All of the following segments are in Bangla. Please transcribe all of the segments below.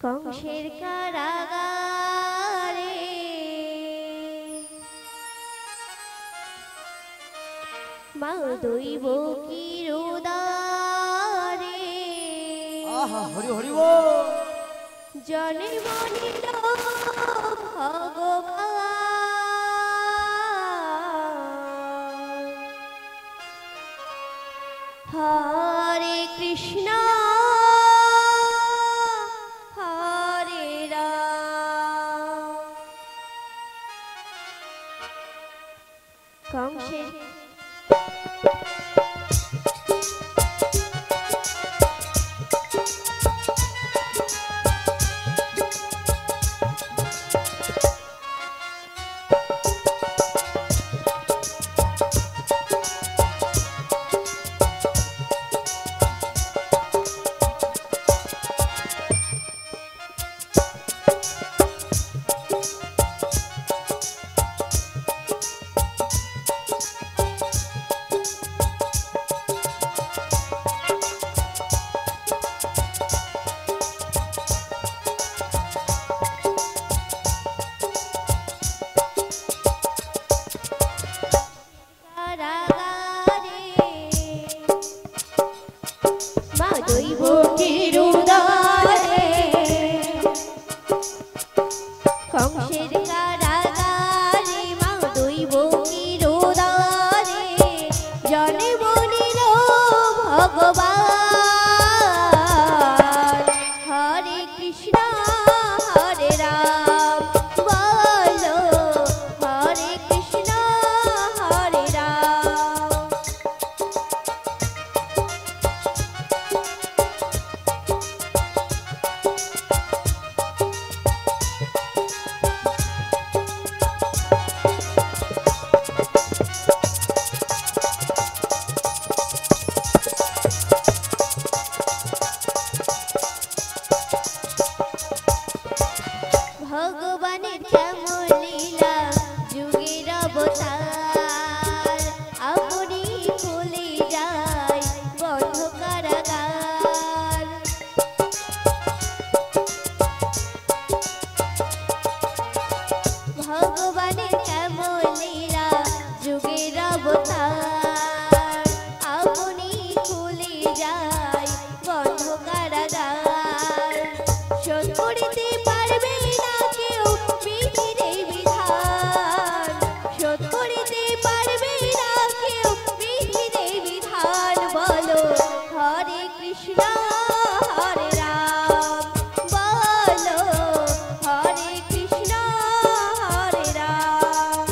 কংসের কারাগারে মা দৈব কি রোদারে আহা হরি হরি বল জনে মনিল ভগবান হরে কৃষ্ণ হরে রাম কংসের ভগবানের কেমন লীলা যুগের অবতার আপনি খুলে যায় বন্ধ কারাগার ভগবানের কেমন লীলা যুগের অবতার আপনি খুলে যায় বন্ধ কারাগার শোধ করিতে পারবে না কেউ বিধিরে বিধান শোধ করিতে পারবে না কেউ বিধিরে বিধান বলো হরে কৃষ্ণ হরে রাম বলো হরে কৃষ্ণ হরে রাম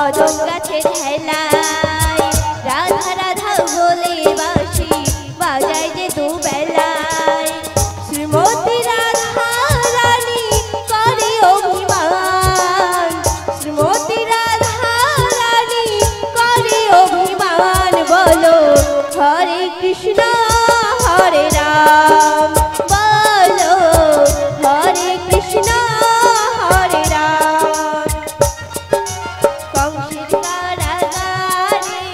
কদম গাছের হেলায় রাধা রাধা বলে বাঁশি বাজায় যে দুবেলায় শ্রীমতী রাধা রানী করে অভিমান শ্রীমতী রাধা রানী করে অভিমান বলো হরে কৃষ্ণ হরে রাম বলো হরে কৃষ্ণ হরে রাম কংসের কারাগারে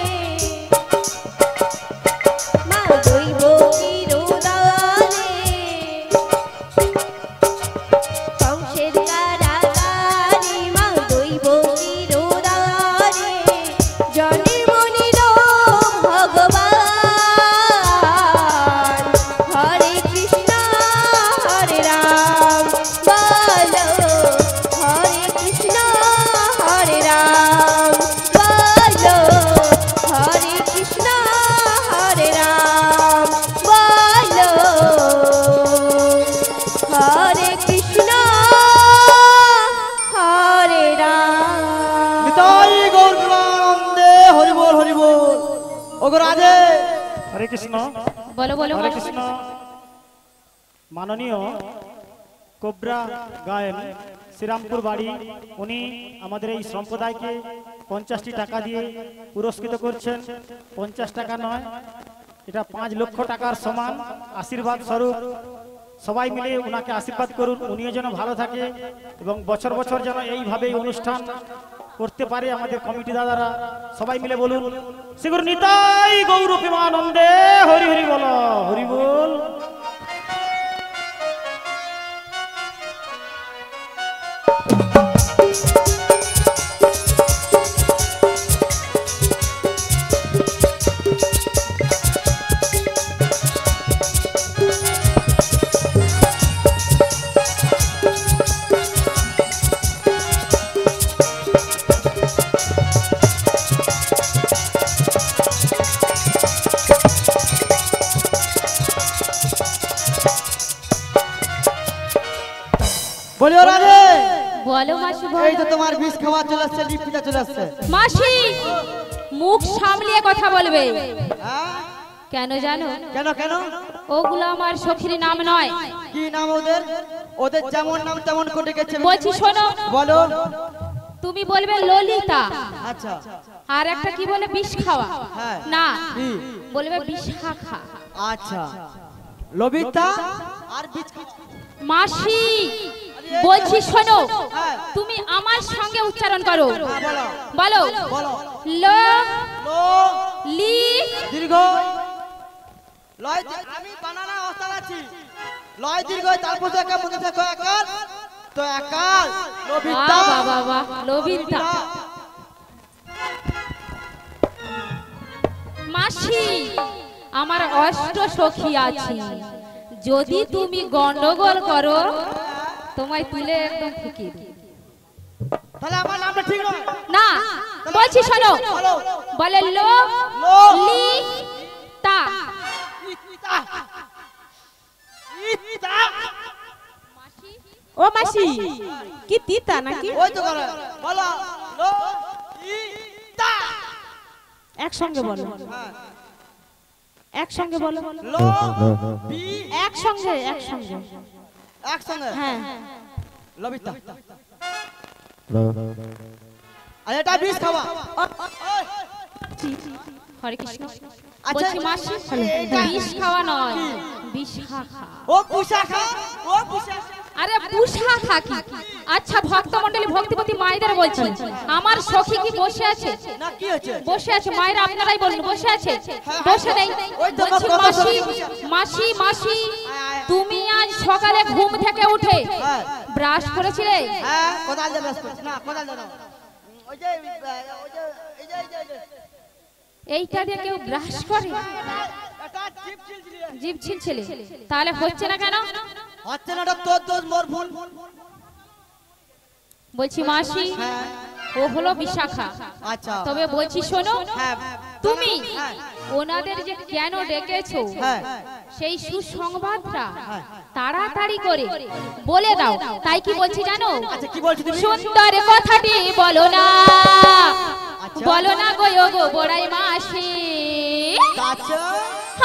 মা দৈবকীর উদরে কংসের কারাগারে মা দৈবকীর উদরে জনে মনির ভগবান হরে কৃষ্ণ হরে রাম বলো হরে কৃষ্ণ হরে রাম বলো হরে কৃষ্ণ হরে রাম বলো হরে কৃষ্ণ হরে রাম নিতাই গৌর প্রেমানন্দে হরি বল হরি বল। ওগো রাধে হরে কৃষ্ণ। বলো বলো হরে কৃষ্ণ। মাননীয় কোবরা গায়েন শ্রীরামপুর বাড়ি, উনি আমাদের এই সম্প্রদায়কে 50টি টাকা দিয়ে পুরস্কৃত করছেন। 50 টাকা নয়, এটা 5 লক্ষ টাকার সমান আশীর্বাদ স্বরূপ। সবাই মিলে ওনাকে আশীর্বাদ করুন, উনিও যেন ভালো থাকে এবং বছর বছর যেন এইভাবে অনুষ্ঠান করতে পারে। আমাদের কমিটি দাদারা সবাই মিলে বলুন শ্রী নিতাই গৌর প্রেমানন্দে হরি হরি বল হরি বল। বলিও রাধে। বলো মাসি বলো। এই তো তোমার বিষ খাওয়া চলে আসছে, লিপিটা চলে আসছে। মাসি মুখ সামলিয়ে কথা বলবে। হ্যাঁ? কেন জানো? কেন কেন? ওগুলো আমার সখীর নাম নয়। কি নাম ওদের? ওদের যেমন নাম তেমন করে গেছে। বলছি শোনো, বলো। তুমি বলবে ললিতা, আচ্ছা আর একটা কি বলে বিষ খাওয়া। হ্যাঁ। না, কি? বলবে বিশাখা। আচ্ছা লবিতা আর বিষ মাসি বলছি শোনো, হ্যাঁ। তুমি আমার সঙ্গে উচ্চারণ করো। হ্যাঁ, বলো বলো। ল লো লি দীর্ঘ লয় আমি বানানা অবস্থা আছি। লয় দীর্ঘ তারপর তো একা মনে থাকো একার তো একার লবিতা বাবা বাবা লবিতা। মাসি আমার অষ্ট সখী আছে, যদি তুমি গন্ডগোল করো তোমায় তুলে একদম ফিকির। তাহলে আমার নামটা ঠিক নয়। না বলছি শোনো, বলে লো লো লি তা। ইতা ইতা ও মাসি কি তিতা নাকি? ওই তো করে বলো লো ইতা একসঙ্গে বলো, হ্যাঁ একসঙ্গে বলো, লো বি একসঙ্গে একসঙ্গে। একসঙ্গে হ্যাঁ লবিতা আর এটা বিষ খাওয়া। হরে কৃষ্ণ। আচ্ছা, বলছি মাসি বিষ খাওয়া নয়, বিশাখা। ও পুষাখা ও পুষাখা। আরে পুষাখা কি? আচ্ছা ভক্তমণ্ডলী ভক্তিপতি মায়েদের বলছি, আমার সখী কি বসে আছে? না কি হচ্ছে? বসে আছে মায়েরা, আপনারাই বলুন বসে আছে? বসে নেই। ওই তো বলছি কত মাসি সখী মাসি মাসি তুমি আজ সকালে ঘুম থেকে উঠে হ্যাঁ। ব্রাশ করেছিলে? হ্যাঁ কোদাল দিয়ে ব্যস্ত না কোদাল দাও। ওই যে ওই যে এই যে এই যে এইটা দিয়ে কেউ ব্রাশ করে? এটা জিপ ছিলছিলি। জিভ ছিলছিলে, তাহলে হচ্ছে না কেন? হচ্ছে না, এটা তোর দোষ মোর ভুল। বলছি মাসি হ্যাঁ ও হলো বিশাখা। আচ্ছা তবে বলছি শোনো, হ্যাঁ তুমি হ্যাঁ ওনাদের যে কেন ডেকেছো হ্যাঁ সেই সুসংবাদটা হ্যাঁ। তাড়াতাড়ি করে বলে দাও। তাই কি বলছি জানো? আচ্ছা কি বলছিস তুমি? সুন্দর কথাটি বলো না, আচ্ছা। বলো না গো গো বড়াই মাসি আচ্ছা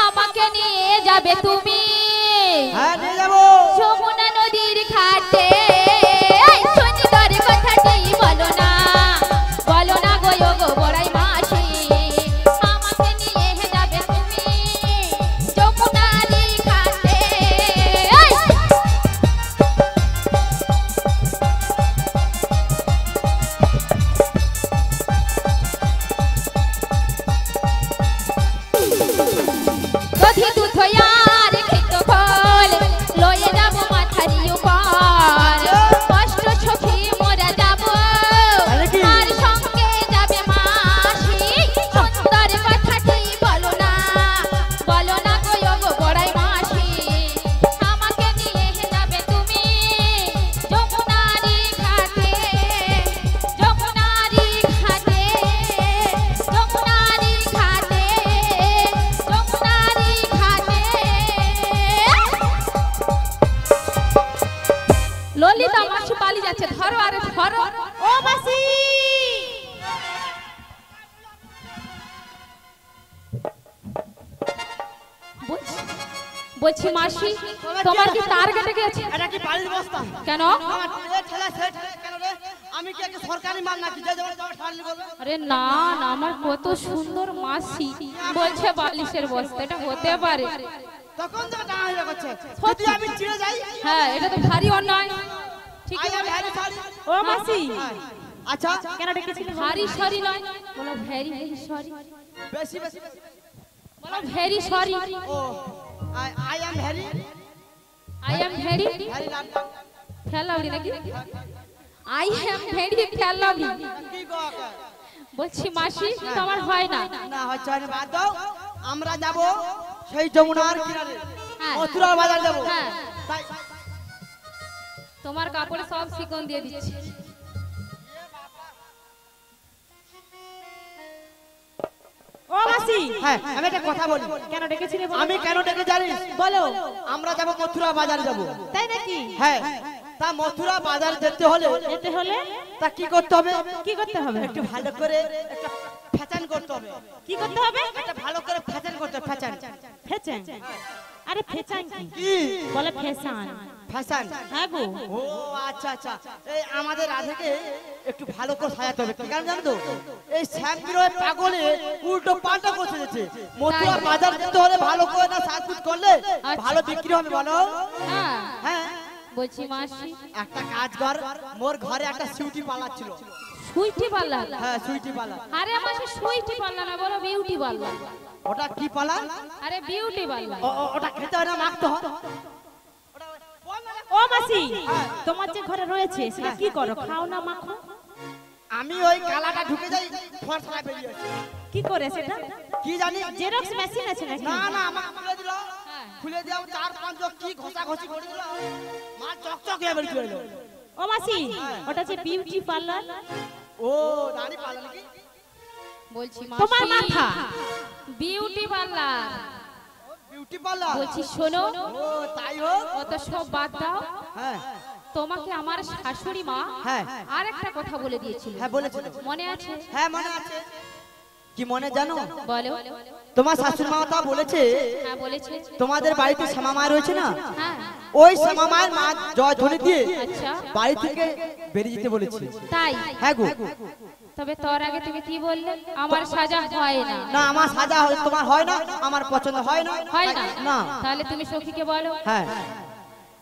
আমাকে নিয়ে যাবে তুমি হ্যাঁ নিয়ে যাবো। যমুনা নদীর ঘাটে এই সুন্দর কথাটি বলো না গো গো বড়াই মাসি আমাকে নিয়ে যাবে তুমি যমুনার ঘাটে এই দধি দুধ আর খেত ফল লয়ে যাব মাথারি উপর কষ্ট সখী মোরা যাব তাহলে কি? আর সঙ্গে যাবে মাসি সুন্দর কথাটি বলো না গো গো বড়াই মাসি আমাকে নিয়ে যাবে তুমি যমুনারি ঘাটে যমুনারি ঘাটে যমুনারি ঘাটে যমুনারি ঘাটে ললিতা মাসি পালিয়ে যাচ্ছে ধরো আরে ধরো ও মাসি বলছি মাসি তোমার কি তার কেটে গেছে এটা কি বাড়ির বস্তা? কেন আমার এ ঠেলা সে ঠেলা কেন রে? আমি কি একটা সরকারি মাল নাকি যে যেমন তোমার ঠাড়লি বলবে? আরে না না আমার কত সুন্দর মাসি বলছে বালিশের বস্তা এটা হতে পারে তখন তো টানা করছে যদি আমি চিড়ে যাই হ্যাঁ এটা তো ভারী অন্যায় ঠিক আই আছে এম ভ্যারি সরি। ও মাসি আচ্ছা কেন ডেকেছিলে বলো? ভারী সরি নয় বলো ভেরি ভেরি সরি বেশি বেশি বেশি। বলো ভেরি সরি ও I am very I am very very love. খেলাবড়ি নাকি আই এম ভেরি খেলাবড়ি কি গো আকা? বলছি মাসি তোমার হয় না না হচ্ছে না বাদ দাও। আমরা যাব সেই যমুনার কিনারে হ্যাঁ। মথুরার বাজার যাব। হ্যাঁ। তাই তোমার কাপড়ে সব শিকন দিয়ে দিচ্ছি ও মাসি হ্যাঁ আমি একটা কথা বলি। কেন ডেকেছিলে বলো? আমি কেন ডেকে জানিস? বলো আমরা যাব মথুরা বাজার যাব। তাই নাকি হ্যাঁ তা মথুরা বাজার যেতে হলে যেতে হলে তা কি করতে হবে? কি করতে হবে একটু ভালো করে একটা ফ্যাশন করতে হবে। কি করতে হবে একটা ভালো করে ফ্যাশন করতে হবে, ফ্যাশন। ফেচান আরে ফেচান কি কি বলে ফেশন ফ্যাশন? হ্যাঁ গো ও আচ্ছা আচ্ছা। এই আমাদের রাধাকে একটু ভালো করে সাজাতে হবে। কি কারণ জানো তো? এই শ্যামবিরয় পাগলে উল্টো পাল্টা করতে যাচ্ছে। মথুরা বাজার যেতে হলে ভালো করে না সাজগুজ করলে ভালো বিক্রি হবে বলো? হ্যাঁ হ্যাঁ বলছি মাসি একটা কাজ কর, মোর ঘরে একটা সুইটি পার্লার ছিল। সুইটি পাল্লা হ্যাঁ সুইটি পার্লার। আরে মাসি সুইটি পাল্লা না বলো বিউটি পাল্লা ওটা কি পার্লার? আরে বিউটি পাল্লা ওটা খেতে হয় না, মাখতে হয়। ও মাসি তোমার যে ঘরে রয়েছে সেটা কি করো খাও না মাখো আমি ওই কালাটা ঢুকে যাই, ফর্সা বেরিয়ে আসে। কি করে সেটা কি জানি? জেরক্স মেশিন আছে নাকি না না আমাকে খুলে দিল। খুলে দিয়ে চার পাঁচ জন কি ঘষা ঘষি করে দিল। মা চকচক হয়ে বেরিয়ে এলো। ও মাসি ওটা যে বিউটি পার্লার ও দাড়ি পার্লার নাকি? বলছি তোমার মাসি মাথা বিউটি পাল্লা বিউটি পার্লার। বলছি শোনো ও তাই হোক। অত সব বাদ দাও হ্যাঁ তোমাকে আমার শাশুড়ি মা হ্যাঁ আর একটা কথা বলে দিয়েছিল হ্যাঁ বলেছিল। মনে আছে হ্যাঁ মনে আছে। কি মনে জানো? বলো তোমার শাশুড়ি মা তা বলেছে হ্যাঁ বলেছে তোমাদের বাড়িতে শ্যামা মা রয়েছে না, হ্যাঁ ওই শ্যামা মায়ের মা জয় ধ্বনি দিয়ে আচ্ছা বাড়ি থেকে বেরিয়ে যেতে বলেছে। তাই হ্যাঁ গো। তবে তোর আগে তুমি কি বললে আমার সাজা হয় না না আমার সাজা তোমার হয় না, আমার পছন্দ হয় না। হয় না না তাহলে তুমি সখীকে বলো হ্যাঁ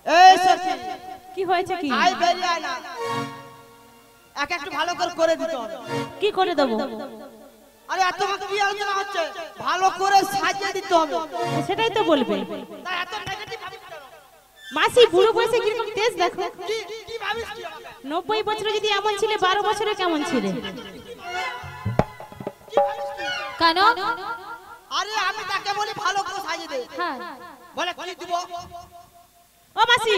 এই সখী কি হয়েছে কি আই বেরিয়ে আয় না, এক একটু ভালো করে দিতে হবে। কি করে দেবো আরে এত কি আলোচনা হচ্ছে? ভালো করে সাজিয়ে দিতে হবে। সেটাই তো বলবে তা এত নেগেটিভ ভাবিস কেন? মাসি বুড়ো বয়সে কিরকম তেজ দেখো কি ভাবিস কি হবে? 90 বছরে যদি এমন ছিলে 12 বছরে কেমন ছিলে কেন আরে আমি তাকে বলি ভালো করে সাজিয়ে দে, হ্যাঁ বলে কি দিব? ও মাসি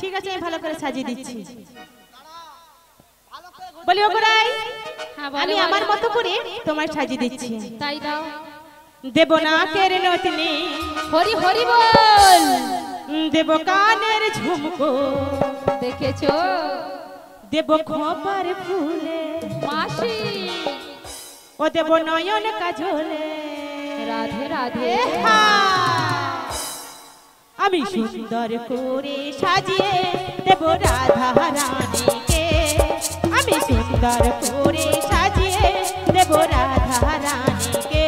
ঠিক আছে আমি ভালো করে সাজিয়ে দিচ্ছি বলি ও গোড়াই হ্যাঁ আমি বলো আমার মতো করে তোমায় সাজিয়ে দিচ্ছি তাই দাও দেব না কেরে নতনি হরি হরি বল দেব কানের ঝুমকো দেখেছো দেব খোপার ফুলে মাসি ও দেব নয়ন কাজলে রাধে রাধে আমি সুন্দর করে সাজিয়ে দেব রাধা রানীকে আমি সুন্দর করে সাজিয়ে দেব রাধা রানীকে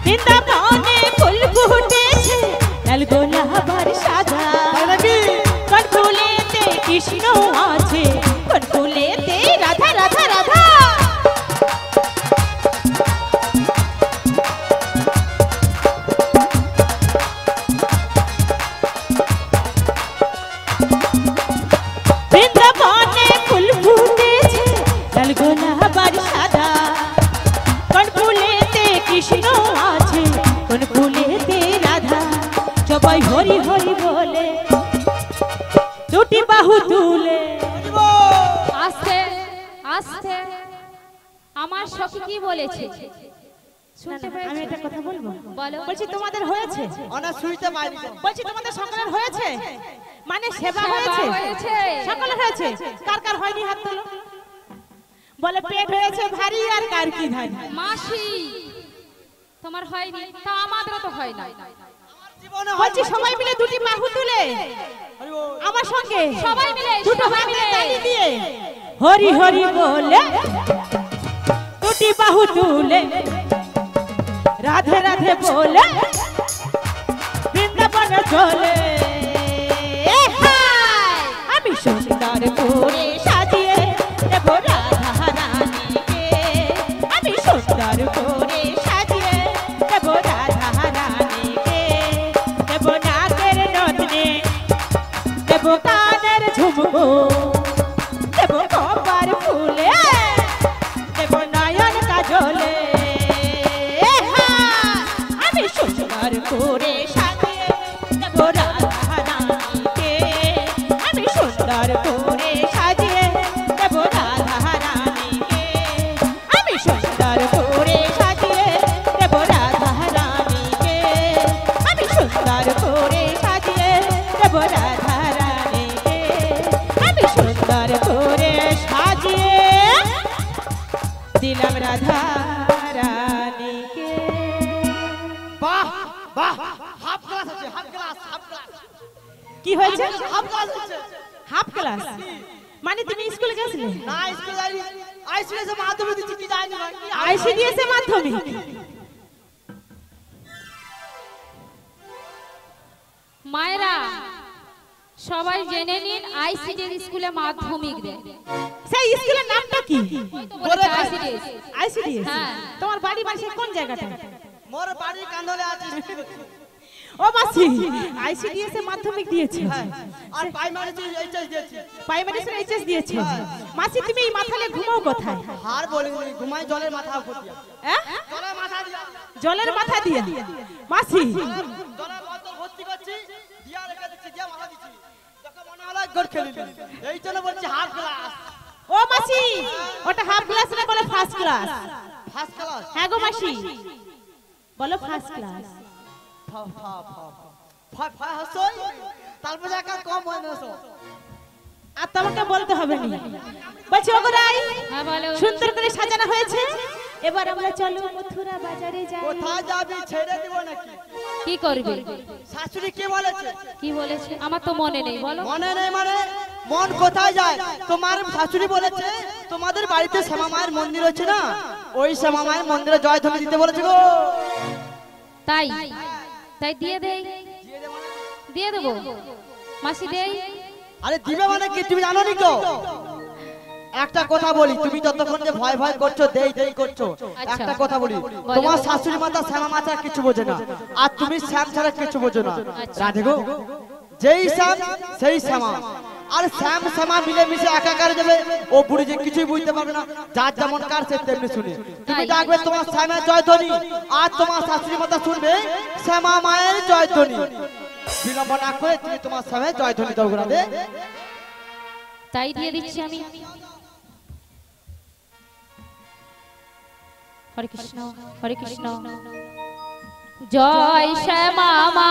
বৃন্দাবনে ফুল ফুটেছে লাল গোলাপের সাদা কনফুলেতে কৃষ্ণ আছে কনফুলেতে রাধা রাধা রাধা বৃন্দাবনে ফুল ফুটেছে লাল গোলাপের সাদা কনফুলেতে কৃষ্ণ আছে কনফুলেতে রাধা সবাই হরি হরি বলে দুটি বাহু তুলে আস্তে আস্তে আমার সখী কি বলেছে শুনতে আমি পেয়েছো? একটা কথা বলবো বলো। বলছি তোমাদের হয়েছে অনেক শুইতে পারি বলছি তোমাদের সকলের হয়েছে মানে সেবা সেবা হয়েছে হয়েছে। সকলের হয়েছে কার কার হয়নি হাত তোলো বলে পেট হয়েছে ভারী আর কার কি ধান মাসি তোমার হয়নি তা আমাদেরও তো হয় না জীবনে বলছি সবাই মিলে দুটি বাহু তুলে আমার সঙ্গে সবাই মিলে দুটো সবাই হাতে মিলে তালি দিয়ে হরি হরি বলে দুটি বাহু তুলে রাধে রাধে বলে বৃন্দাবন চলে আমি সুন্দর করে সাজিয়ে দেব রাধা রানীকে আমি সুন্দর করে সাজিয়ে দেব রাধা রানীকে দেব নাকের নথনে দেব কানের ঝুমকো দেব কপার ফুলে দেব নয়ন কাজলে আমি সুন্দর করে সাজিয়ে দেব রাধা রানীকে আমি সুন্দর করে সাজিয়ে দেব রাধা রানীকে আমি সুন্দর করে সাজিয়ে দেব রাধা রানীকে আমি সুন্দর করে সাজিয়ে দেব রাধা রানীকে আমি সুন্দর করে সাজিয়ে দিলাম রাধা রানীকে বাহ বাহ হাফ ক্লাস আছে হাফ ক্লাস কি হয়েছে হাফ ক্লাস আছে হাফ ক্লাস মানে তুমি স্কুলে গেছিলে না স্কুল যাইনি আইসিএস এর মাধ্যমে দিচ্ছি কি জানি না আইসিডিএস এর মাধ্যমে মায়েরা সবাই জেনে নিন আইসিডি স্কুলে মাধ্যমিক দেয় সেই স্কুলের নামটা কি বলে আইসিডি আইসিডিএস হ্যাঁ। তোমার বাড়ি বাসে কোন জায়গাটা মোর বাড়ি কান্দলে আছে ও মাসি আইসিডিএস এর মাধ্যমিক দিয়েছো আর প্রাইমারি এইচএস দিয়েছি প্রাইমারি স্কুলে এইচএস দিয়েছো মাসি তুমি এই মাথালে ঘুমাও কোথায় হার বলিনি ঘুমাই জলের মাথা উপর দিয়া হ্যাঁ জলের মাথা দিয়া জলের মাথা দিয়ে মাসি জলের বোতল ভর্তি করছি দিয়া রেখে দিচ্ছি দিয়া মাথা দিচ্ছি যখন মনে হলো গোল খেলি এই জন্য বলছি হাফ ক্লাস ও মাসি ওটা হাফ ক্লাস না বলে ফার্স্ট ক্লাস ফার্স্ট ক্লাস হ্যাঁ গো মাসি বলো ফার্স্ট ক্লাস ফা ফা ফা ফা ফা হসই তারপর একা কম হয় না সো আর তোমাকে বলতে হবে না বলছি ওগরাই হ্যাঁ বলো সুন্দর করে সাজানো হয়েছে এবার আমরা চলো মথুরা বাজারে যাই কোথায় যাবি ছেড়ে দিব নাকি কি করবে শাশুড়ি কি বলেছে কি বলেছে আমার তো মনে নেই বলো মনে নেই মানে মন কোথায় যায় তোমার শাশুড়ি বলেছে তোমাদের বাড়িতে শ্যামা মায়ের মন্দির আছে না ওই শ্যামা মায়ের মন্দিরে জয়ধ্বনি দিতে বলেছে গো তাই তাই দিয়ে দেই দিয়ে দেবো মাসি দেই আরে দিবে মানে কি তুমি জানো নি তো একটা কথা বলি তুমি যতক্ষণ যে ভয় ভয় করছো দেই দেই করছো একটা কথা বলি তোমার শাশুড়ি মাতা শ্যামা মাতা কিছু বোঝে না আর তুমি শ্যাম ছাড়া কিছু বোঝো না রাধে গো যেই শ্যাম সেই শ্যামা আর শ্যাম শ্যামা মিলে মিশে একাকার যাবে ও বুড়ি যে কিছুই বুঝতে পারবে না যার যেমন কার সে তেমনি শুনে তুমি ডাকবে তোমার শ্যামের জয়ধ্বনি আর তোমার শাশুড়ি মাতা শুনবে শ্যামা মায়ের জয়ধ্বনি বিলম্ব না করে তুমি তোমার স্বামী জয়ধ্বনি দাও গো রাধে। তাই দিয়ে দিচ্ছি আমি। হরে কৃষ্ণ হরে কৃষ্ণ। জয় শ্যামা মা,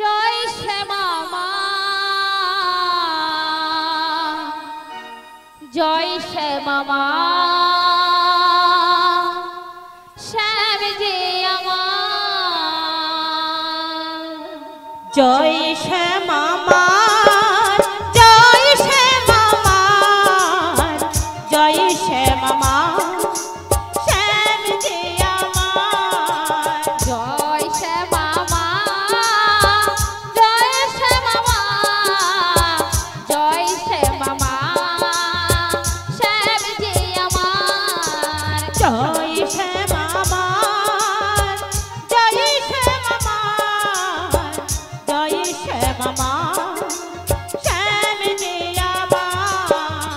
জয় শ্যামা মা, জয় শ্যামা মা, শ্যাম যে আমার। জয় শ্যামা মা, জয় শ্যামা মা, জয় শ্যামা মা, শ্যাম যে আমার। জয় শ্যামা মা, জয় শ্যামা মা, জয় শ্যামা মা, শ্যাম যে আমার। জয় শ্যামা মা, জয় শ্যামা মা, জয় শ্যামা মা, শ্যাম যে আমার।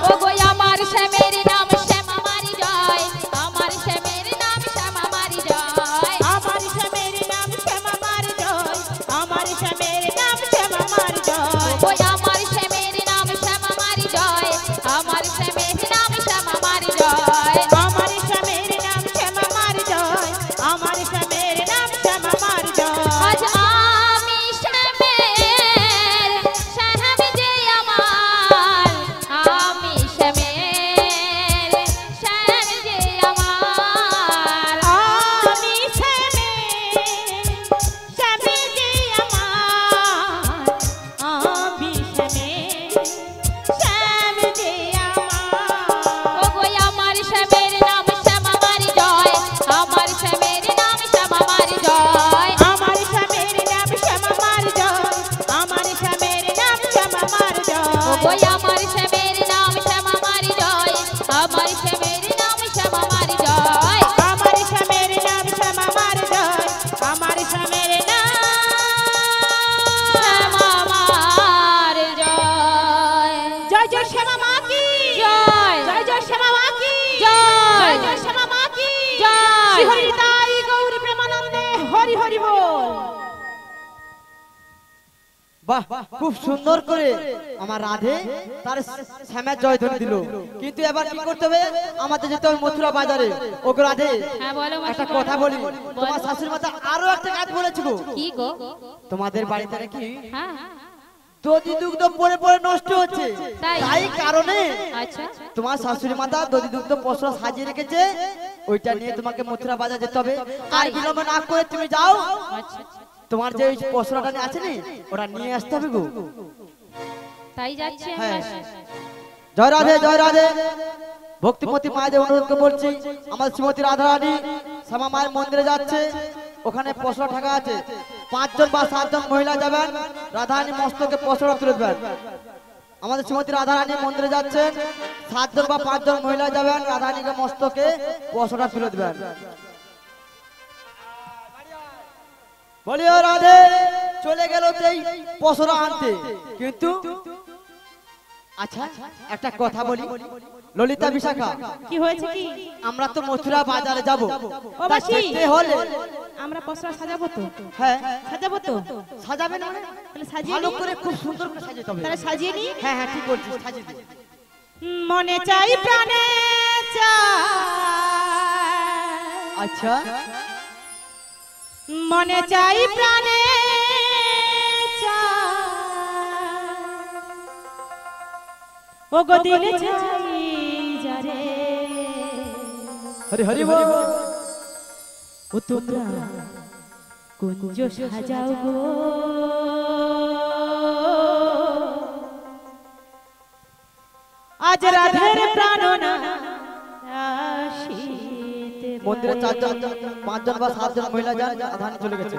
ও গো আমার শ্যামের নাম শ্যামা মারি জয়, আমার শ্যামের নাম শ্যামা মারি জয়। আমার শ্যামের নাম শ্যামা মার জয়, আমার শ্যামের নাম শ্যামা মার জয়। ও আমার শ্যামের নাম শ্যামা মারি জয়, আমার শ্যামের নাম শ্যামা মারি জয়। আমার শ্যামের নাম শ্যামা মার জয়, আমার শ্যামের নাম শ্যামা মার জয়। আজ আমি শ্যামের, শ্যাম যে আমার, আমি শ্যামের, শ্যাম যে আমার। আমি শ্যামের, শ্যামে যে আমার, আমি শ্যামের, শ্যাম যে আমার। ও গো আমার শ্যামের নাম শ্যামা মারি জয়, আমার শ্যামের নাম শ্যামা মারি জয়। আমার শ্যামের নাম শ্যামা মার জয়, আমার শ্যামের নাম শ্যামা মার ও জয়। গো আমার শ্যামের নাম শ্যামা মারি জয়, আমার শ্যামের নাম শ্যামা মারি জয়। আমার শ্যামের নাম শ্যামা মার জয়, আমার শ্যামের নাম শ্যামা মার জয়। জয় জয় শ্যামা মা কি জয়। জয় জয় শ্যামা মা কি জয়। জয় জয় শ্যামা মা কি জয়। শ্রী হরি তাই গৌরী প্রেমানন্দে হরি হরি বল। বাহ, খুব সুন্দর করে আমার রাধে তার শ্যামের জয়ধ্বনি দিল। কিন্তু এবার কি করতে হবে, আমাদের যেতে হবে মথুরা বাজারে। ও গো রাধে, হ্যাঁ বলো একটা মাসিমা। কথা বলি, তোমার শাশুড়ি মাতা আরো একটা কাজ বলেছি গো। কি গো? তোমাদের বাড়িতে নাকি হ্যাঁ দধি দুগ্ধ পরে পরে নষ্ট হচ্ছে, তাই? তাই কারণে আচ্ছা তোমার শাশুড়ি মাতা দধি দুগ্ধ পশরা সাজিয়ে রেখেছে, ওইটা নিয়ে তোমাকে মথুরা বাজার যেতে হবে। আর বিলম্ব না করে তুমি যাও, আচ্ছা তোমার যে ওই পশরাটা আছে নি ওটা নিয়ে আসতে হবে গো। তাই যাচ্ছি আমি হ্যাঁ। মাসি। জয় রাধে জয় রাধে। ভক্তিপতি মায়েদের অনুরোধ বলছি, আমার শ্রীমতী রাধা রানী শ্যামা মায়ের মন্দিরে যাচ্ছে, ওখানে পশরা ঠাকা আছে। 5 জন বা 7 জন মহিলা যাবেন, রাধা রানী মস্তকে পশরা তুলে দেবেন। আমাদের শ্রীমতী রাধা রানী মন্দিরে যাচ্ছেন, 7 জন বা 5 জন মহিলা যাবেন, রাধা রানীকে মস্তকে পশরা তুলে দেবেন। বলিও রাধে। চলে গেল সেই পশরা আনতে, কিন্তু আচ্ছা একটা কথা বলি ললিতা বিশাখা, কি হয়েছে কি? আমরা তো মথুরা বাজারে যাব, ও মাসি, যেতে হলে আমরা পসরা সাজাবো তো? হ্যাঁ সাজাবো তো? সাজাবেন মানে তাহলে সাজিয়ে ভালো নি? করে খুব সুন্দর করে সাজাতে হবে। তাহলে সাজিয়ে নি? হ্যাঁ হ্যাঁ ঠিক বলছিস, সাজিয়ে দে। মনে চাই প্রাণে চাই, আচ্ছা মনে চাই প্রাণে চাই, ও গো দিলে চাই যারে, হরি হরি বল। ও তোমরা কুঞ্জ সাজাও গো, আজ রাধের প্রাণনা আসিতে মন্দিরে 4 জন 5 জন বা 7 জন মহিলা যান, রাধা রানী চলে গেছে।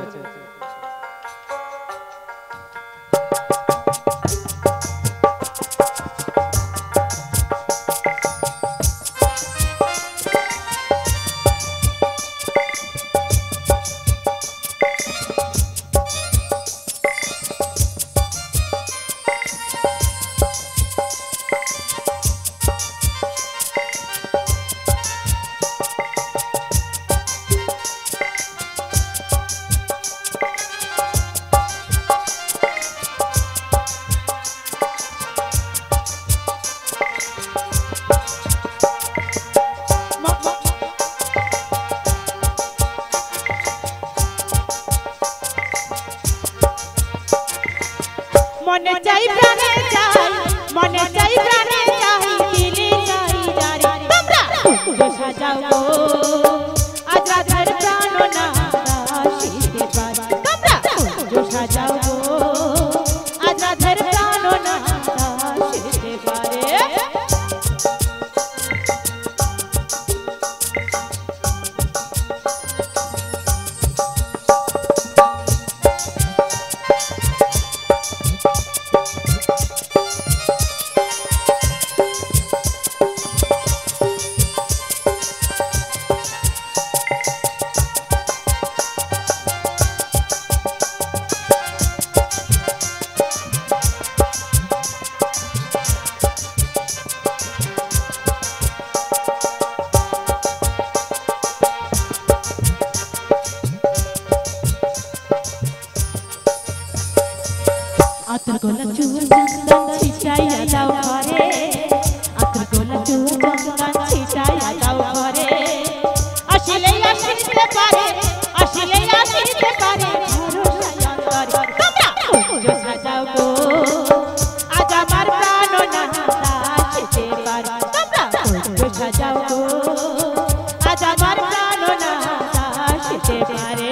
মনে চাই প্রাণে চাই মনে চাই প্রাণে চাই দিলে চাই যারে তোমরা কুঞ্জ সাজাও গো আজ রাধার প্রাণ না আসিতে পারে তোমরা কুঞ্জ সাজাও গো আজ রাধার প্রাণ না আসিতে পারে আতর গোলা চুয়া চন্দন ছিটাইয়া দাও ঘরে আতর গোলা চুয়া চন্দন ছিটাইয়া দাও ঘরে আসিলে আসিতে পারে ভরসা অন্তরে তোমরা কুঞ্জ সাজাও গো আজ আমার প্রাণ না আসিতে পারে তোমরা কুঞ্জ সাজাও গো আজ আমার প্রাণ না আসিতে পারে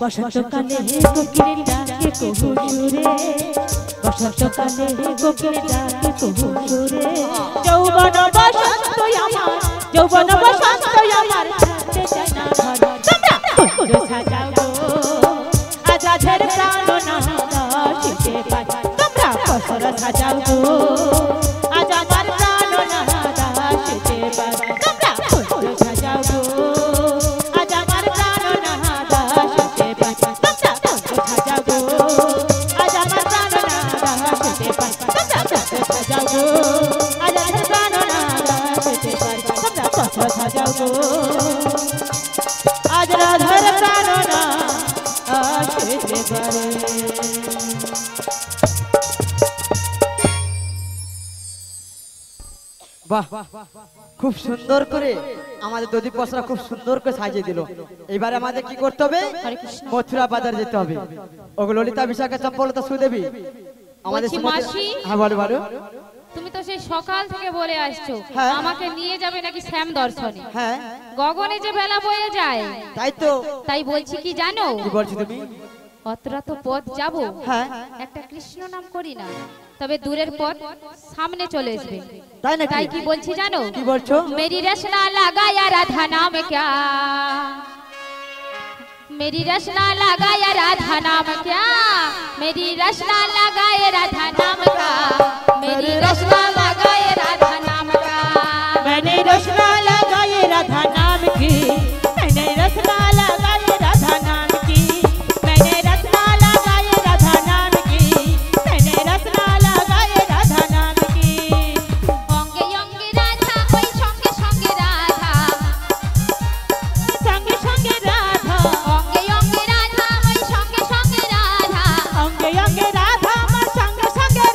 বসন্তকালে কোকিলের ডাকে কহু সুরে বসন্তকালে কোকিলের ডাকে কহু সুরে যৌবন বসন্ত আমার যৌবন বসন্ত আমার থাকতে চায় না ঘর তোমরা কুঞ্জ সাজাও গো আজ রাধার প্রাণ না আসিতে পারে তোমরা ফসল সাজাও গো আজ আমার প্রাণ না আসিতে পারে তোমরা কুঞ্জ সাজাও গো আজ আমার প্রাণ না আসিতে পারে তোমরা কুঞ্জ সাজাও গো আজ আমার প্রাণ না আসিতে পারে তোমরা কুঞ্জ সাজাও গো আজ আমার প্রাণ না আসিতে পারে তোমরা ফসল সাজাও গো আজ রাধার প্রাণ না আসিতে পারে বাহ খুব সুন্দর করে আমাদের দধি পসরা খুব সুন্দর করে সাজিয়ে দিল। এবারে আমাদের কি করতে হবে? মথুরা বাজার যেতে হবে। ওগো ললিতা বিশাখা চম্পলতা সুদেবী আমাদের বলছি, মাসি। হ্যাঁ বলো বলো। তুমি তো সেই সকাল থেকে বলে আসছো হ্যাঁ। আমাকে নিয়ে যাবে নাকি শ্যাম দর্শনে। হ্যাঁ গগনে যে বেলা বয়ে যায় তাই তো। তাই বলছি কি জানো, কি বলছো তুমি? অতটা তো পথ যাব, হ্যাঁ একটা কৃষ্ণ নাম করি না, তবে দূরের পথ সামনে চলে আসবে। তাই নাকি? তাই কি বলছি জানো, কি বলছো? मेरी रचना लगाया राधा नाम क्या, मेरी रचना लगाया राधा नाम क्या, मेरी रचना लगाए राधा नाम का, मेरी रचना लगाए राधा नाम का, मैंने रचना लगाई राधा नाम की, मैंने रचना लगाई राधा नाम की, मैंने रचना लगाई राधा नाम की, मैंने रचना लगाई राधा नाम की। অঙ্গে অঙ্গে রাধা ওই সঙ্গে সঙ্গে রাধা, संगे संगे राधा, অঙ্গে অঙ্গে রাধা ওই সঙ্গে সঙ্গে রাধা, अंगे अंगे राधा, मैं संगे संगे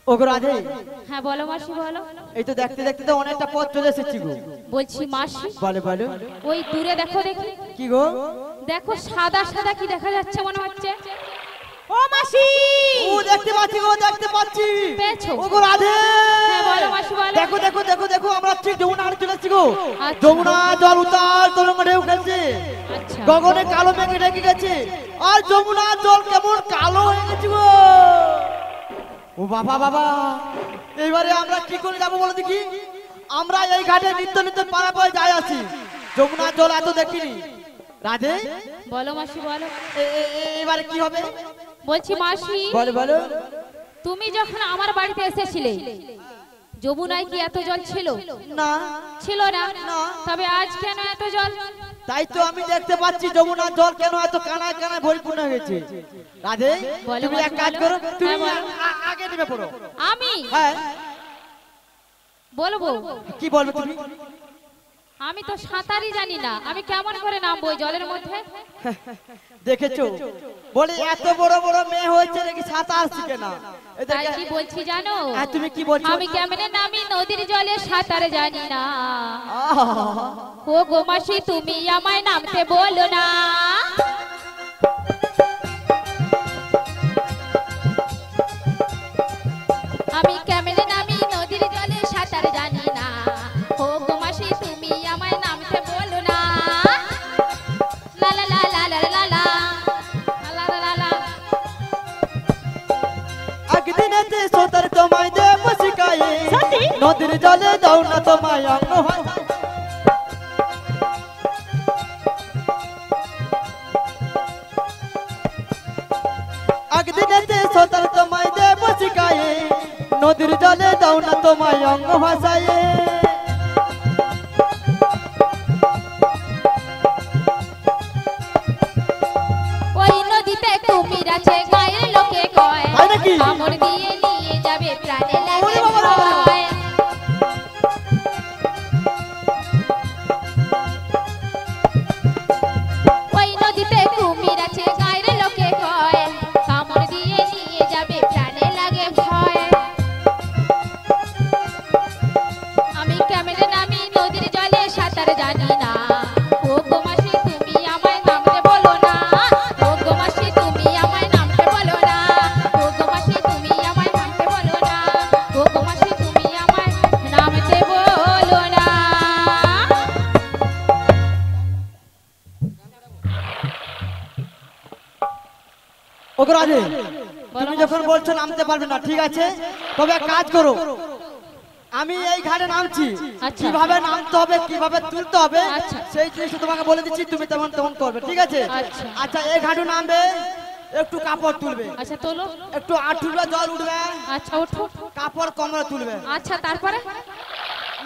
ওগো রাধে, হ্যাঁ বলো মাসি বলো। এই তো দেখতে দেখতে তো অনেকটা পথ চলে এসেছি গো। বলছি মাসি, বলো বলো। ওই দূরে দেখো দেখি। কি গো? দেখো সাদা সাদা কি দেখা যাচ্ছে মনে হচ্ছে? ও মাসি, ও দেখতে পাচ্ছি গো, দেখতে পাচ্ছি। পেয়েছো? ওগো রাধে, হ্যাঁ বলো মাসি বলো। দেখো দেখো দেখো দেখো, আমরা ঠিক যমুনা হাটে চলে এসেছি গো। আচ্ছা। যমুনা জল উতাল তরঙ্গ ঢেউ খেলছে, আচ্ছা গগনে কালো মেঘে ঢেকে গেছে, আর যমুনা জল কেমন কালো হয়ে গেছে গো। ও বাবা বাবা, এইবারে আমরা কি করে যাবো বলো দেখি? আমরা এই ঘাটে নিত্য নিত্য পারাপার যাই আছি, যমুনা জল এত দেখিনি। রাধে, বলো মাসি বলো। এবারে কি হবে? বলছি মাসি, বলো বলো। তুমি যখন আমার বাড়িতে এসেছিলে যমুনায় কি এত জল ছিল? না, ছিল না। তবে আজ কেন এত জল? তাই তো আমি দেখতে পাচ্ছি যমুনার জল কেন এত কানায় কানায় পরিপূর্ণ হয়েছে। রাধে, বলো তুমি এক মাসি, কাজ বলো। করো, তুমি হ্যাঁ, বলো। আগে নেমে পড়ো। আমি হ্যাঁ, বলবো? কি বলবে তুমি? আমি তো সাঁতারই জানি না, আমি কেমন করে নামবো ওই জলের মধ্যে? দেখেছো, বলি এত বড় বড় মেয়ে হয়েছে নাকি সাঁতার শিখে না। তাই কি বলছি জানো? হ্যাঁ, তুমি কি বলছো? আমি কেমনে নামি নদীর জলে সাঁতার জানি না। আহা, ও গো মাসি, তুমি আমায় নামতে বলো না। আমি কেমনে নামি নদীর জলে সাঁতার জানি না। ও গো মাসি, তুমি আমায় নামতে বলো না। লা লা লা লা লা লা লা লা লা লা। একদিনেতে সোতার তোমায় দেব শিখায়ে, সত্যি? নদীর জলে দাও না তোমায় অঙ্গ হয়। একদিনেতে সোতার তোমায় দেব শিখায়ে, নদীর জলে দাও না তোমায় অঙ্গ ভাসায়ে। ওই নদীতে কুমির আছে, গায়ের লোকে কয় তাই নাকি? কামড় দিয়ে নিয়ে যাবে, প্রাণে লাগে ওরে বাবা রে বাবা। ভয়। ওই নদীতে কুমির আছে, গায়ের লোকে কয় কামড় দিয়ে নিয়ে যাবে, প্রাণে লাগে ভয়। আমি কেমনে নামি নদীর জলে সাঁতার জানি না। ও গো মাসি, তুমি আমায় নামতে বলো না। ও গো মাসি, তুমি আমায় নামতে বলো না। ও গো মাসি, তুমি আমায় নামতে বলো না। ও গো মাসি, তুমি আমায় নামতে বলো না। ওগো রাধে, বলো তুমি যখন বলছো নামতে পারবে না, ঠিক আছে, তবে এক কাজ করো, আমি এই ঘাটে নামছি, আচ্ছা। কিভাবে নামতে হবে কিভাবে তুলতে হবে আচ্ছা। সেই জিনিসটা তোমাকে বলে দিচ্ছি, তুমি তেমন তেমন করবে, ঠিক আছে? আচ্ছা। আচ্ছা, এই ঘাটে নামবে, একটু কাপড় তুলবে, আচ্ছা তোলো। একটু আঁঠুলে জল উঠবে, আচ্ছা ওঠো। কাপড় কমরে তুলবে। আচ্ছা তারপরে?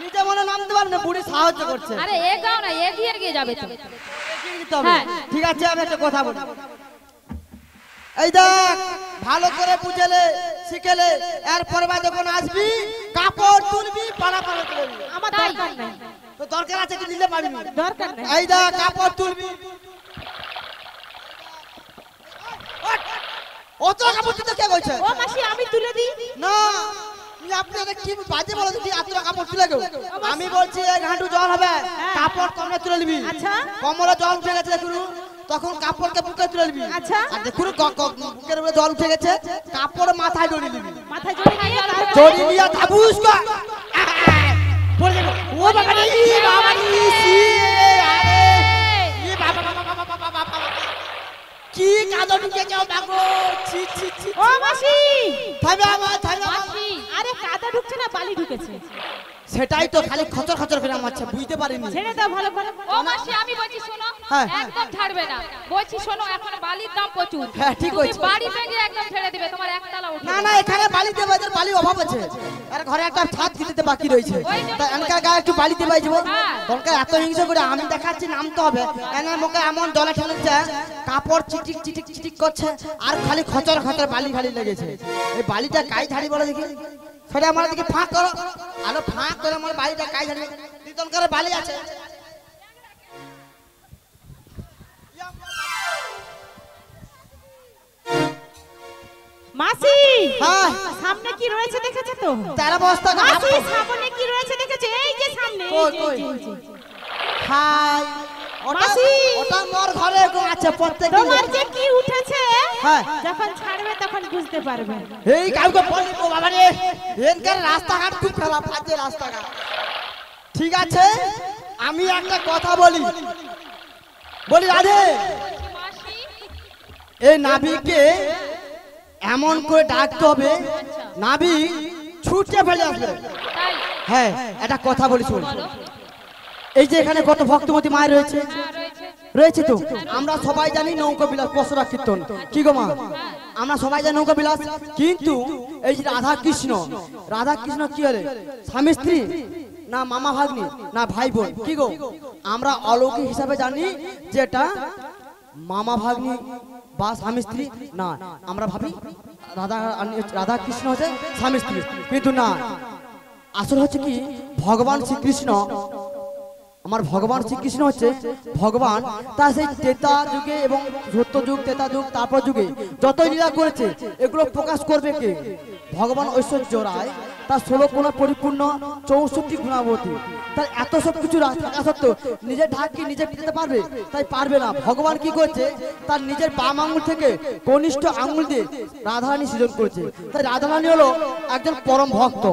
নিজে মনে নামতে পারবে না, বুড়ি সাহায্য করছে। আরে এগাও না, এগিয়ে এগিয়ে যাবে তো। এগিয়ে দিতে হবে। হ্যাঁ। ঠিক আছে, আমি একটা কথা বলি, এই দেখ, ভালো করে বুঝেলে শিখেলে এরপর যখন আসবি কাপড় তুলবি, পাড়া পাড়া তুলবি। আমার তাই? দরকার নেই, তো দরকার আছে কি নিলে পারবি? দরকার নেই। এই দেখ, কাপড় তুলবি, অত কাপড় তুলতে কে বলছে? ও মাসি, আমি তুলে দিই। না, আপনি এটা কি বাজে বলো দেখি, এত কাপড় তুলে গেল। আমি বলছি এক হাঁটু জল হবে, কাপড় কমরে তুলে নিবি। আচ্ছা। কমরে জল উঠে গেছে দেখুন, তখন কাপড়কে বুকে তুলে নিবি। আচ্ছা। আর দেখুন বুকের উপরে জল উঠে গেছে, কাপড় মাথায় জড়িয়ে নিবি। মাথায় জড়িয়ে নিয়ে তারপরে- জড়িয়ে নিয়ে ধাবুস কর। পড়ে যাবে। ও বাবা রে, ই বাবা রে, ই আরে, ই বাবা বাবা বাবা বাবা বাবা। কি কাদা ঢুকে যাও দেখো, ছি ছি ছি। ও মাসি, থামে আমার, থামে আমার। মাসি, আরে কাদা ঢুকছে না, বালি ঢুকেছে। সেটাই তো, খালি খচর খচর করে মারছে, বুঝতে পারিনি। ছেড়ে দাও ভালো করে। ও মাসি, আমি বলছি শোনো, হ্যাঁ। একদম ছাড়বে না। বলছি শোনো, এখন বালির দাম প্রচুর। হ্যাঁ, ঠিক তুমি হয়েছে। বাড়ি ভেঙে একদম ছেড়ে দিবে, তোমার একতলা উঠবে না না, এখানে বালি দেবে, এদের বালি অভাব আছে, আর ঘরে একটা ছাদ দিতে বাকি রয়েছে, ওই জন্য তাই এনকার গায়ে একটু বালি দেবে যাবো। হ্যাঁ। দরকার এত হিংসা করে আমি দেখাচ্ছি নামতে হবে, এনে মুখে এমন জলে ঠেলেছে, কাপড় চিটিক চিটিক চিটিক করছে, আর খালি খচর খচর বালি খালি লেগেছে। এই বালিটা কাই ঝাড়ি বলে দেখি, সেটা আমার দিকে ফাঁক করো, আলো ফাঁক করে আমার বালিটা কাই ঝাড়ি, দ্বিতনকার বালি আছে। মাসি হ্যাঁ সামনে কি রয়েছে দেখেছো তো? 13 বস্তা মাসি সামনে কি রয়েছে দেখেছো? এই যে সামনে কই কই হাই ওটা মাসি! ওটা মোর ঘরে আছে প্রত্যেক তোমার যে কি উঠেছে হ্যাঁ যখন ছাড়বে তখন বুঝতে পারবে। এই কাউকে বলি ও বাবা রে এনকার রাস্তাঘাট খুব খারাপ আছে রাস্তাঘাট। ঠিক আছে আমি একটা কথা বলি রাধে এই নাবিককে এমন করে ডাকতে হবে নাবিক ছুটে ফেলে আসবে। তাই হ্যাঁ একটা কথা বলি শোন এই যে এখানে কত ভক্তমতী মায়ের রয়েছে রয়েছে তো আমরা সবাই জানি নৌকা বিলাস পশরা কীর্তন কি গো মা আমরা সবাই জানি নৌকা বিলাস কিন্তু এই যে রাধা কৃষ্ণ কি হলে স্বামী স্ত্রী না মামা ভাগ্নি না ভাই বোন কি গো আমরা অলৌকিক হিসাবে জানি যে এটা মামা ভাগ্নি বা স্বামী স্ত্রী না আমরা ভাবি রাধা কৃষ্ণ হচ্ছে স্বামী স্ত্রী কিন্তু না আসলে হচ্ছে কি ভগবান শ্রীকৃষ্ণ আমার ভগবান শ্রীকৃষ্ণ হচ্ছে ভগবান তার সেই ত্রেতা যুগে এবং সত্য যুগ ত্রেতা যুগ তারপর যুগে যতই লীলা করেছে এগুলো প্রকাশ করবে কে ভগবান ঐশ্বর্য রায় তার 16 গুণ পরিপূর্ণ 64 গুণাবতী তার এত সব কিছু থাকা সত্ত্বেও নিজের ঢাককে নিজে পেতে পারবে তাই পারবে না ভগবান কি করেছে তার নিজের বাম আঙুল থেকে কনিষ্ঠ আঙুল দিয়ে রাধারানী সৃজন করেছে তাই রাধারানী হলো একজন পরম ভক্ত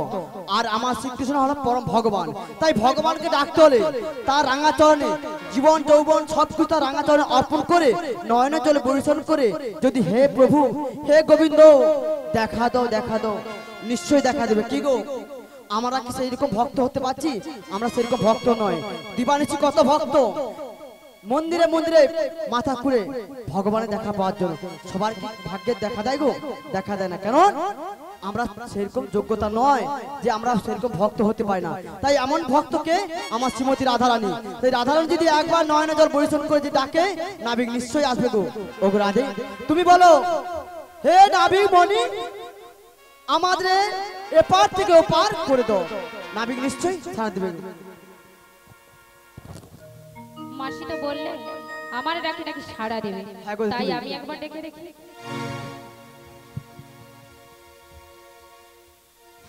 আর আমার শ্রীকৃষ্ণ হলো পরম ভগবান তাই ভগবানকে ডাকতে হলে তার রাঙা চরণে জীবন যৌবন সবকিছু তার রাঙা চরণে অর্পণ করে নয়নে জলে পরিশোধন করে যদি হে প্রভু হে গোবিন্দ দেখা দাও নিশ্চয়ই দেখা দেবে কি গো আমরা কি সেইরকম ভক্ত হতে পারছি আমরা সেরকম ভক্ত নয় দিবানিশি কত ভক্ত মন্দিরে মন্দিরে মাথা খুঁড়ে ভগবানের দেখা পাওয়ার জন্য সবার কি ভাগ্যের দেখা দেয় গো দেখা দেয় না কেন আমরা সেরকম যোগ্যতা নয় যে আমরা সেরকম ভক্ত হতে পারি না তাই এমন ভক্তকে আমার শ্রীমতী রাধারানী তাই রাধারানী যদি একবার নয়নে জল পরিশোধন করে যে ডাকে নাবিক নিশ্চয়ই আসবে গো ওগো রাধে তুমি বলো হে নাবিক মণি আমাদের এপার থেকে ওপার করে দাও নাবিক নিশ্চয়ই ছাড়া দেবে মাসি তো বললে আমার ডাকে নাকি সাড়া দেবে হ্যাঁ গো, তাই দিবে। আমি একবার ডেকে দেখি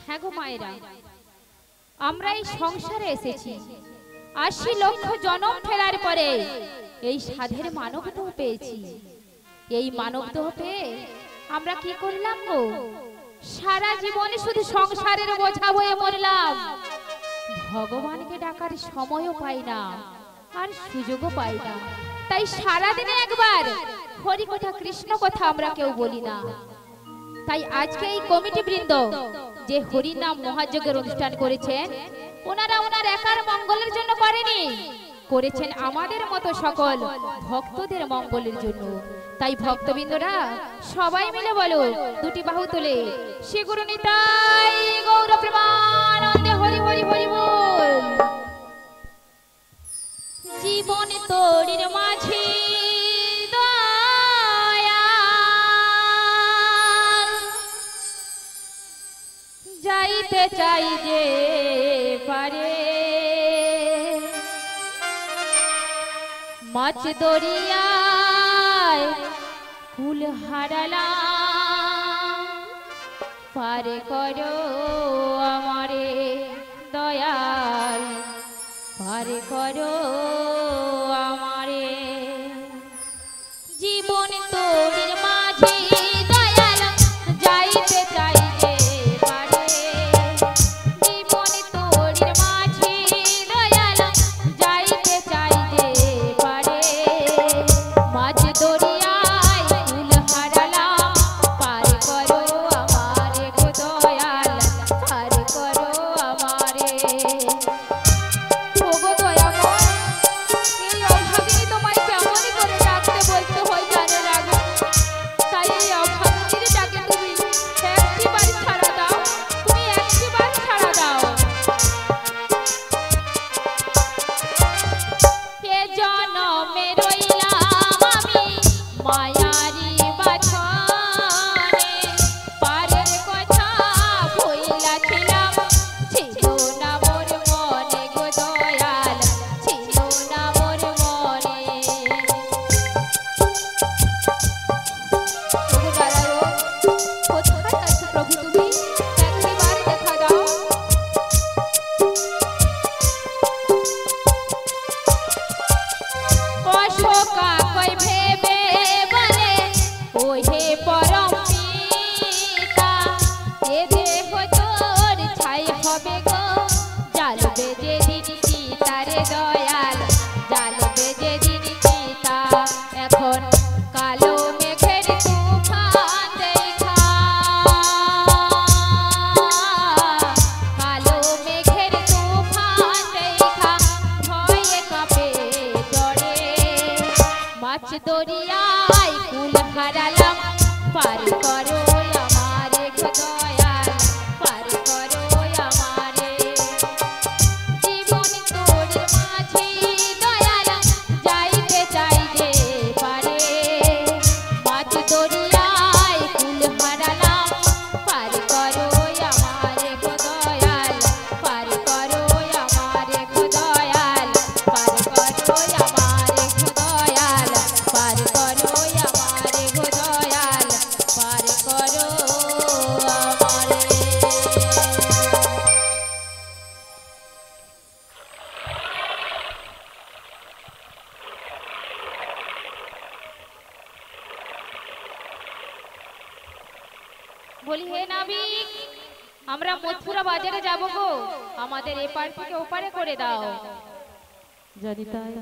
হ্যাঁ গো মায়েরা আমরা এই সংসারে এসেছি 80 লক্ষ জনম ফেরার পরে এই সাধের মানব দেহ পেয়েছি এই মানব দেহ পেয়ে আমরা কি করলাম গো সারা জীবনে শুধু সংসারের বোঝা বয়ে মরলাম ভগবানকে ডাকার সময়ও পাই না আর সুযোগও পাই না তাই সারা দিনে একবার হরি কথা কৃষ্ণ কথা আমরা কেউ বলি না তাই আজকে এই কমিটি বৃন্দ যে হরি নাম মহাযজ্ঞের অনুষ্ঠান করেছেন ওনারা ওনার একার মঙ্গলের জন্য করেনি করেছেন আমাদের মতো সকল ভক্তদের মঙ্গলের জন্য তাই ভক্তবৃন্দরা সবাই মিলে বলো দুটি বাহু তুলে শ্রী গুরু নিতাই গৌর প্রেমানন্দে হরি হরি হরি বল জীবন তোরির মাঝে দয়াল যাইতে চাই যে পারে মাছ দরিয়ায় কুল হারালাম পারে করো আমারে দয়াল পারে করো আমারে জীবন তোরির মাঝে দয়াল যাইতে চাই যে পারে জীবন তোরির মাঝে দয়াল যাইতে চাই যে পারে মাঝ দরিয়ায় কুল হারালাম পারে করো আমারে গো দয়াল পারে হবে গো জ্বালবে যেদিন চিতারে দয়াল জ্বালবে যেদিন চিতা এখন কালো মেঘের তুফান দেখা কালো মেঘের তুফান দেখা ভয়ে কাঁপে ডরে মাছ দরিয়ায় কুল হারালাম পার করো আমারে গো দয়াল পার করো আমারে জীবন তোর মাঝে দয়াল যাইতে চাই যে পারে মাছ দরিয়ায় কুল হারালাম পার করো আমারে গো দয়াল পার করো আমারে গো দয়াল পার করো আমারে গো দয়াল পার করো আমারে গো দয়াল পার করো আমারে। বলি হে নাবিক আমরা মথুরা বাজারে যাব গো আমাদের এপার থেকে ওপারে করে দাও জানি তাই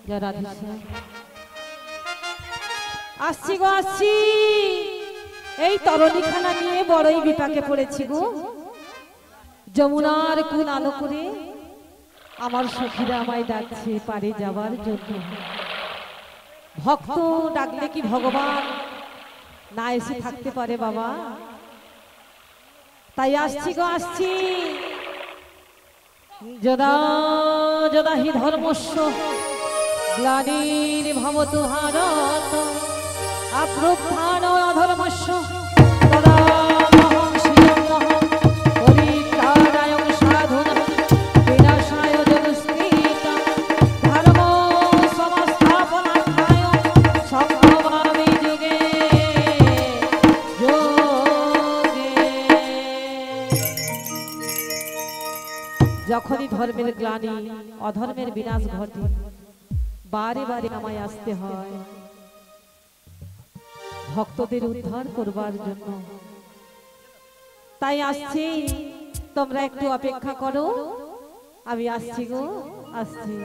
যা রাধেশ্যাম আসছি গো আসছি এই তরণীখানা নিয়ে বড়ই বিপাকে পড়েছি গো যমুনার কুল আলো করে আমার সখীরা আমায় ডাকছে পারে যাবার জন্য ভক্ত ডাকলে কি ভগবান না এসে থাকতে পারে বাবা তাই আসছি গো আসছি যদা যদা হি ধর্মস্য গ্লানির ভবতু ভারত আপ্রুত্থান অধর্মস্য তদাহং শিরোমহঃ পরিত্রাণায় সাধুনাং বিনাশায় জনস্কৃতাং ধর্ম সংস্থাপনার্থায় সম্ভবামি যুগে যোগে। যখনই ধর্মের গ্লানি অধর্মের বিনাশ ঘটে বারে বারে আমায় আসতে হয় ভক্তদের উদ্ধার করবার জন্য তাই আসছি তোমরা একটু অপেক্ষা করো আমি আসছি গো আসছি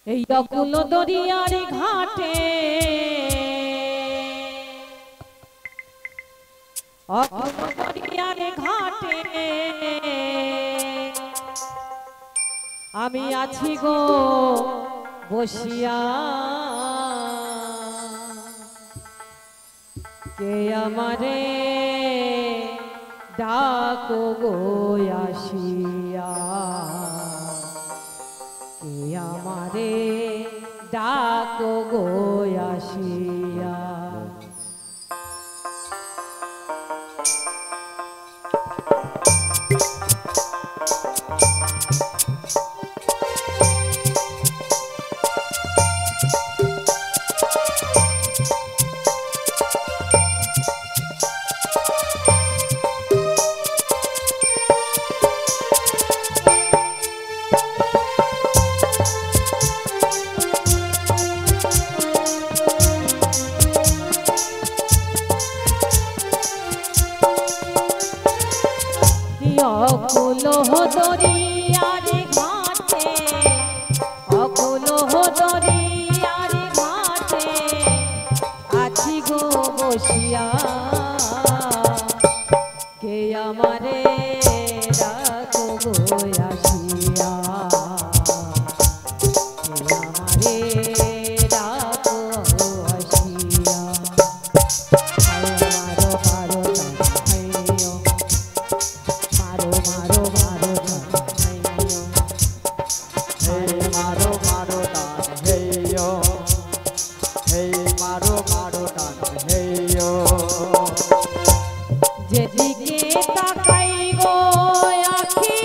এই অকুল দরিয়ার ঘাটে অকুল দরিয়ার ঘাটে আমি আছি গো বসিয়া কে আমারে ডাকো গো আসিয়া কে আমারে ডাকো গো আসিয়া অকুল দরিয়ার ঘাটে অকুল দরিয়ার ঘাটে আছি গো বসিয়া কে আমারে ডাকো গো আসিয়া কে আমারে ডাকো আসিয়া মারো মারো তাইও মারো মারো মারো তাইও Hey maro maro tan hey yo, hey maro maro tan hey yo. যেদিকে তাকাই গো আখি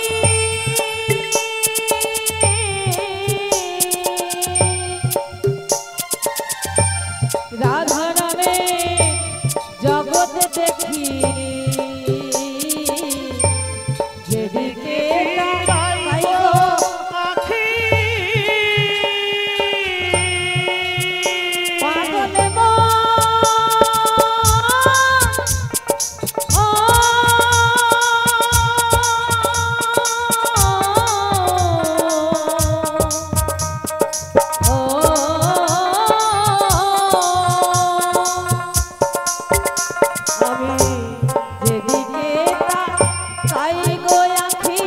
তাই গো আখি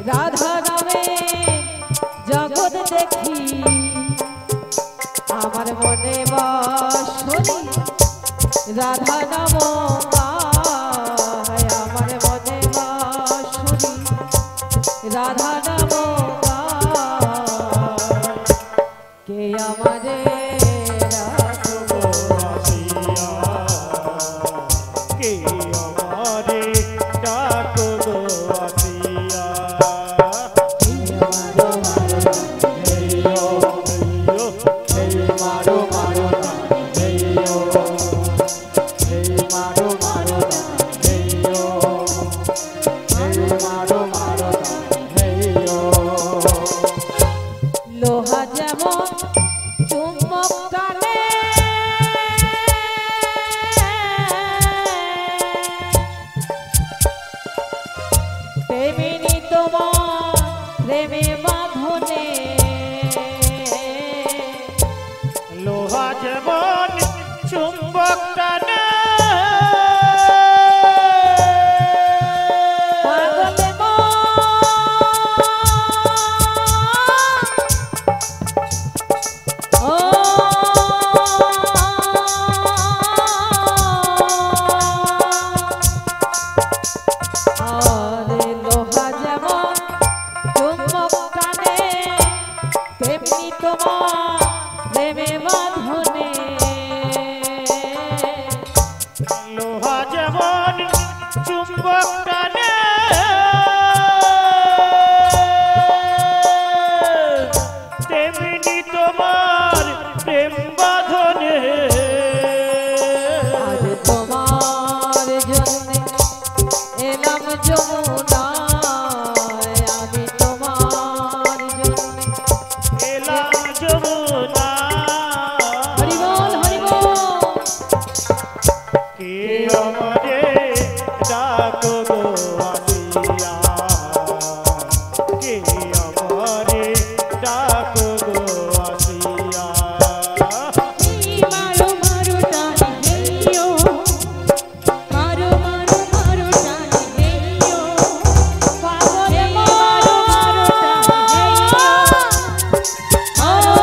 রাধা নামে জগৎ দেখি আমার মনে বাসনি রাধা নাম গায় আমার মনে বাসনি রাধা নাম গায় কে আমারে রাখবো আসিয়া কে আমারে ডাকো গো আসিয়া লোহা যেমন চুম্বক টানে তেমনি তোমার প্রেমে বাঁধনে লোহা যেমন চুম্বক টানে পাগলে ও আরে লোহা যেমন চুম্বক টানে তেমনি তোমার প্রেমে বাঁধনে লোহা যেমন চুম্বক টানে তেমনি তোমার প্রেম বাঁধনে আজ তোমার জন্য এলাম যমুনায় আমি তোমার জন্য এলাম যমুনা হরি বল হরি বল কে আমারে ডাকো গো আসিয়া কে আমারে ডাকো গো আসিয়া মারো মারো টানি হেইও মারো মারো মারো টানি হেইও পাগলে মারো মারো টানি হেইও মারো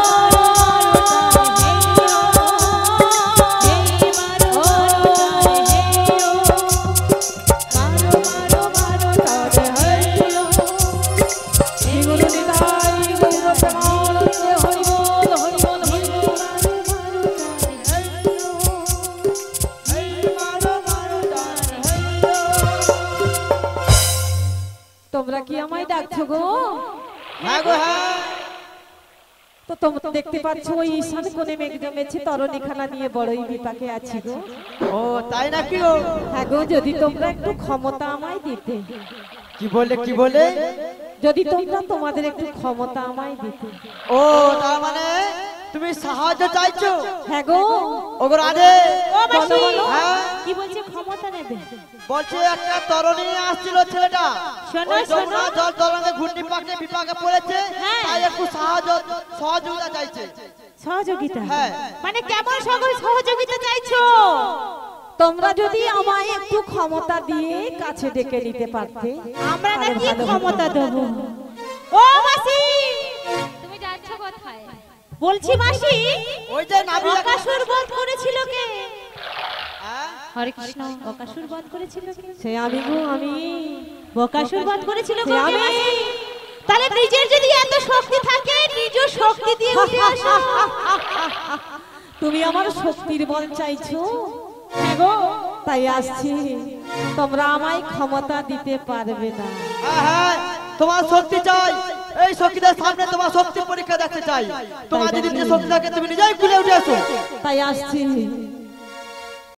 তোমরা কি আমায় ডাকছো গো? হ্যাঁ গো হ্যাঁ। তো তোমরা দেখতে পাচ্ছ ওই ঈশান কোণে মেঘ জমেছে তরণীখানা নিয়ে বড়ই বিপাকে আছি গো। ও তাই নাকি গো? হ্যাঁ গো, যদি তোমরা একটু ক্ষমতা আমায় দিতে, কি বলে কি বলে? যদি তোমরা তোমাদের একটু ক্ষমতা আমায় দিতে। ও তার মানে তুমি সাহায্য চাইছো? হ্যাঁ গো। ওগো রাধে, ও মাসি, হ্যাঁ? কি বলছে ক্ষমতা নেবে? বলছে একটা তরুণী আসছিল ছেলেটা, শোনো, ওই শোনো। যমুনা জল তরঙ্গে ঘূর্ণি পাকে বিপাকে পড়েছে, হ্যাঁ। তাই একটু সহযোগিতা চাইছে। সহযোগিতা? হ্যাঁ। মানে কেমন সকল সহযোগিতা চাইছো? তোমরা যদি আমায় একটু ক্ষমতা দিয়ে কাছে ডেকে নিতে পারতে, আমরা তাহলে নাকি ভালো হতো। ক্ষমতা দেব? ও মাসি, তুমি যাচ্ছ কোথায়? বলছি মাসি, ওই যে নাবি অকাসুর বধ করেছিল কে? হ্যাঁ? হরে কৃষ্ণ। অকাসুর বধ করেছিল কে? সে আমি গো, আমি। বকাসুর বধ করেছিল সে কে আমি। মাসি? তাহলে নিজের যদি এত শক্তি থাকে, নিজ শক্তি দিয়ে উঠে আসো। তুমি আমার শক্তির বল চাইছো? হ্যাঁ গো। তাই আসছি, তোমরা আমায় ক্ষমতা দিতে পারবে না। হ্যাঁ হ্যাঁ, তোমার শক্তি চাই। এই শক্তিদের সামনে তোমার শক্তি পরীক্ষা দেখতে চাই। তোমার যদি নিজের শক্তি থাকে তুমি নিজেই খুলে উঠে আসো। তাই আসছি,